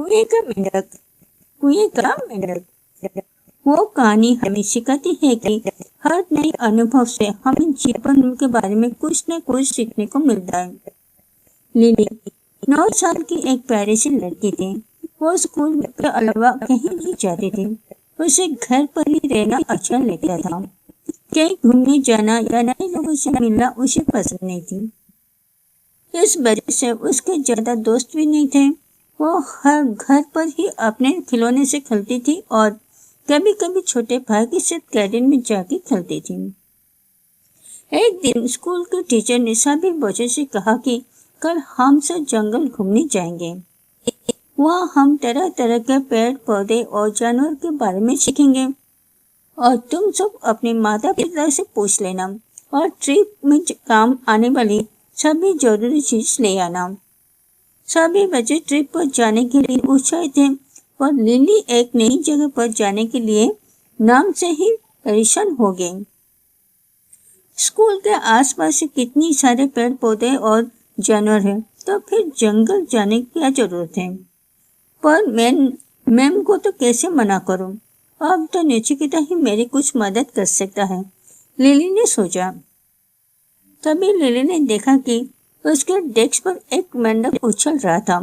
कुएं का मेंढक। कुएं का मेंढक। वो कहानी हमें सिखाती है कि हर नए अनुभव से हमें जीवन के बारे में कुछ न कुछ सीखने को मिलता है। लिली 9 साल की एक प्यारी सी लड़की थी। वो स्कूल के अलावा कहीं नहीं जाती थी। उसे घर पर ही रहना अच्छा लगता था। कहीं घूमने जाना या नए लोगों से मिलना उसे पसंद नहीं थी। इस वजह से उसके ज्यादा दोस्त भी नहीं थे। वो हर घर पर ही अपने खिलौने से खेलती थी और कभी कभी छोटे भाई के साथ गार्डन में जाके खेलती थी। एक दिन स्कूल के टीचर ने सभी बच्चों से कहा कि कल हम सब जंगल घूमने जाएंगे। वहाँ हम तरह तरह के पेड़ पौधे और जानवर के बारे में सीखेंगे और तुम सब अपने माता पिता से पूछ लेना और ट्रिप में काम आने वाली सभी जरूरी चीज ले आना। सभी बच्चे ट्रिप पर जाने के लिए उत्साहित थे और लिली एक नई जगह पर जाने के लिए नाम से ही परेशान हो गई। स्कूल के आसपास कितनी सारे पेड़ पौधे और जानवर हैं, तो फिर जंगल जाने की क्या जरूरत है। पर मैम को तो कैसे मना करूं? अब तो नचिकेता ही मेरी कुछ मदद कर सकता है, लिली ने सोचा। तभी लिली ने देखा कि उसके डेस्क पर एक मेंढक उछल रहा था।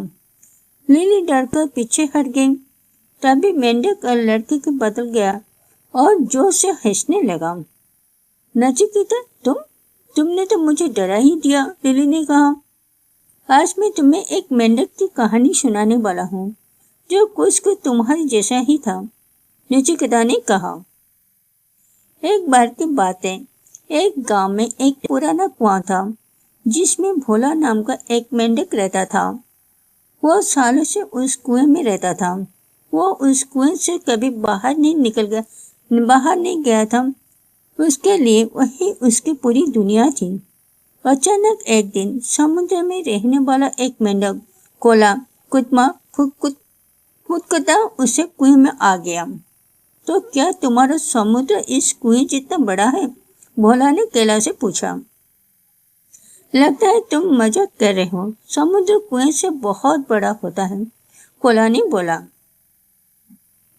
लिली डरकर पीछे हट गई। तभी मेंढक लड़के के बदल गया और जोर से हंसने लगा। नचिकेता, तुमने तो मुझे डरा ही दिया, लिली ने कहा। आज मैं तुम्हें एक मेंढक की कहानी सुनाने वाला हूँ जो कुछ तुम्हारे जैसा ही था, नचिकेता ने कहा। एक बार की बात है, एक गांव में एक पुराना कुआं था जिसमें भोला नाम का एक मेंढक रहता था। वो सालों से उस कुएं में रहता था। वो उस कुएं से कभी बाहर नहीं गया था। उसके लिए वही उसकी पूरी दुनिया थी। अचानक एक दिन समुद्र में रहने वाला एक मेंढक कोला फुदकता उसे कुएं में आ गया। तो क्या तुम्हारा समुद्र इस कुएं जितना बड़ा है? भोला ने केला से पूछा। लगता है तुम मजाक कर रहे हो, समुद्र कुएं से बहुत बड़ा होता है, कोला ने बोला।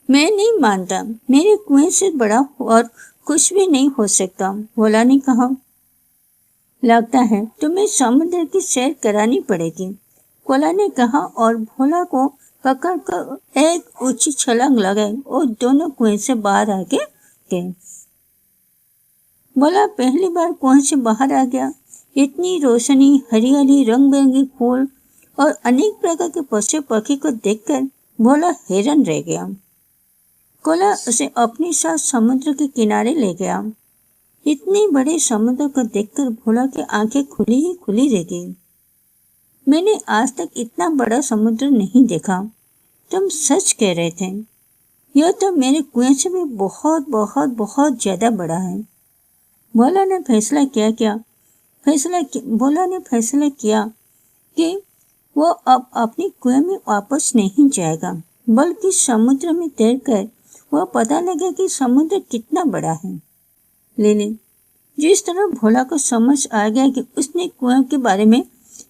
मैं नहीं मानता, मेरे कुएं से बड़ा और कुछ भी नहीं हो सकता, भोला ने कहा। लगता है तुम्हें समुद्र की सैर करानी पड़ेगी, कोला ने कहा और भोला को पकड़कर एक ऊंची छलांग लगाई और दोनों कुएं से बाहर आ गए। भोला पहली बार कुएं से बाहर आ गया। इतनी रोशनी, हरियाली, रंग बिरंगे फूल और अनेक प्रकार के पशु पक्षी को देखकर भोला हैरान रह गया। कोला उसे अपने साथ समुद्र के किनारे ले गया। इतने बड़े समुद्र को देखकर भोला की आंखें खुली ही खुली रह गई। मैंने आज तक इतना बड़ा समुद्र नहीं देखा, तुम सच कह रहे थे। यह तो मेरे कुएं से भी बहुत बहुत बहुत ज्यादा बड़ा है। भोला ने फैसला किया कि वो अब अपने कुएं में वापस नहीं जाएगा, बल्कि समुद्र में तैरकर वो पता लगे कि समुद्र कितना बड़ा है। लिली, जिस तरह भोला को समझ आ गया कि उसने कुएं के बारे में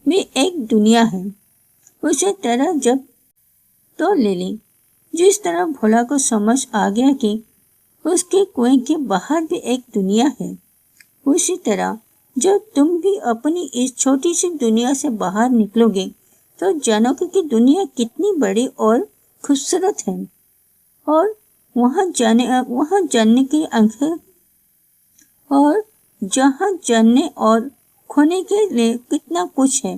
भी एक दुनिया है, उसी तरह लिली, जिस तरह भोला को समझ आ गया कि उसके कुएं के बाहर भी एक दुनिया है, उसी तरह जब तुम भी अपनी इस छोटी सी दुनिया से बाहर निकलोगे तो जानोगे कि दुनिया कितनी बड़ी और खूबसूरत है और वहाँ जानने की आंखें और जहाँ जानने और खोने के लिए कितना कुछ है।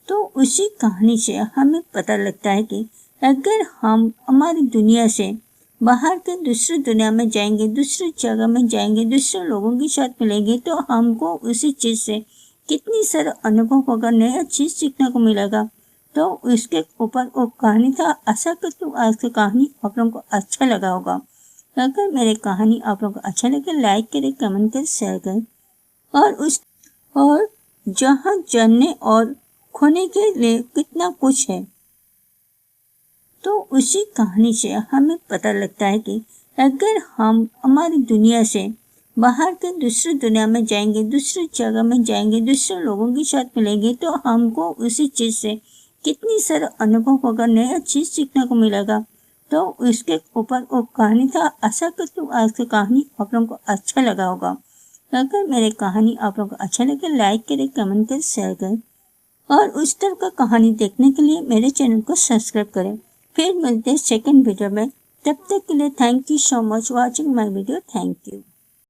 तो उसी कहानी से हमें पता लगता है कि अगर हम हमारी दुनिया से बाहर के दूसरी दुनिया में जाएंगे, दूसरी जगह में जाएंगे, दूसरे लोगों के साथ मिलेंगे, तो हमको उसी चीज से कितनी सारा अनुभव होगा, नया चीज सीखने को मिलेगा। तो इसके ऊपर वो कहानी था। आशा करती हूँ आज की कहानी आप लोगों को अच्छा लगा होगा। अगर मेरी कहानी आप लोगों को अच्छा लगे, लाइक करें, कमेंट करें, शेयर करें और जहाँ जानने और खोने के लिए कितना कुछ है। तो उसी कहानी से हमें पता लगता है कि अगर हम हमारी दुनिया से बाहर के दूसरी दुनिया में जाएंगे, दूसरी जगह में जाएंगे, दूसरे लोगों के साथ मिलेंगे, तो हमको उसी चीज से कितनी सारा अनुभव होगा, नया चीज सीखने को मिलेगा। तो इसके ऊपर वो कहानी था। आशा करती हूँ आज की कहानी आप लोगों को अच्छा लगा होगा। अगर मेरी कहानी आप लोगों को अच्छा लगे लाइक करें, कमेंट करें, शेयर करें और उस तरह का कहानी देखने के लिए मेरे चैनल को सब्सक्राइब करें। फिर मिलते हैं सेकंड वीडियो में। तब तक के लिए thank you so much watching my video. Thank you.